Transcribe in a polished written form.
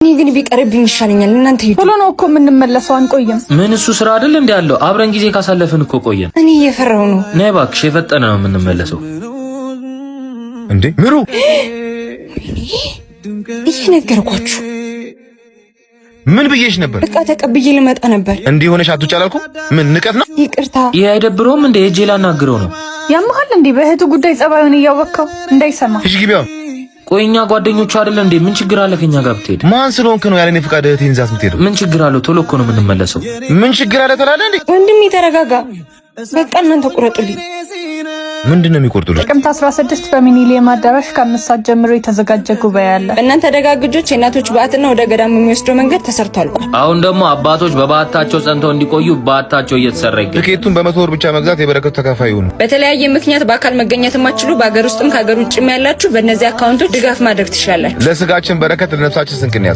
እኔ ግን ቢቀርብኝ ይሻለኛል። እናንተ ሂዱ። ቶሎ ነው እኮ የምንመለሰው፣ አንቆይም። ምን እሱ ስራ አይደል እንዴ ያለው? አብረን ጊዜ ካሳለፍን እኮ ቆየን። እኔ እየፈራሁ ነው። ነይ እባክሽ፣ የፈጠነ ነው የምንመለሰው። እንዴ ምሩ፣ እየነገርኳችሁ ምን ብዬሽ ነበር? በቃ ተቀብዬ ልመጣ ነበር። እንዲህ ሆነሽ አትጫላልኩ? ምን ንቀት ነው? ይቅርታ። ይሄ አይደብረውም እንዴ? እጄ ላናግረው ነው። ያመሃል እንዴ? በእህቱ ጉዳይ ጸባዩን እያወቅከው እንዳይሰማ። እሺ ግቢያው። ቆይኛ ጓደኞቹ አይደል እንዴ? ምን ችግር አለ ከኛ ጋር ብትሄድ? ማን ስለሆንክ ነው ያለኔ ፍቃድ እህቴን ይዛት የምትሄደው? ምን ችግር አለው? ቶሎ እኮ ነው የምንመለሰው። ምን ችግር አለ ትላለህ እንዴ? ወንድሜ ተረጋጋ። በቃ እናንተ ቁረጡልኝ። ምንድነው የሚቆርጡልኝ? ጥቅምት 16 በሚኒሊየም አዳራሽ ከ5 ሰዓት ጀምሮ የተዘጋጀ ጉባኤ አለ። በእናንተ ደጋግጆች የእናቶች በዓትና ወደ ገዳም የሚወስደው መንገድ ተሰርቷል። አሁን ደግሞ አባቶች በበዓታቸው ጸንተው እንዲቆዩ በዓታቸው እየተሰራ ይገኛል። ትኬቱን በ100 ብር ብቻ መግዛት የበረከቱ ተካፋይ ይሁኑ። በተለያየ ምክንያት በአካል መገኘት የማትችሉ በአገር ውስጥም ከሀገር ውጭም ያላችሁ በእነዚህ አካውንቶች ድጋፍ ማድረግ ትችላላችሁ። ለስጋችን በረከት ለነፍሳችን ስንቅ ነው።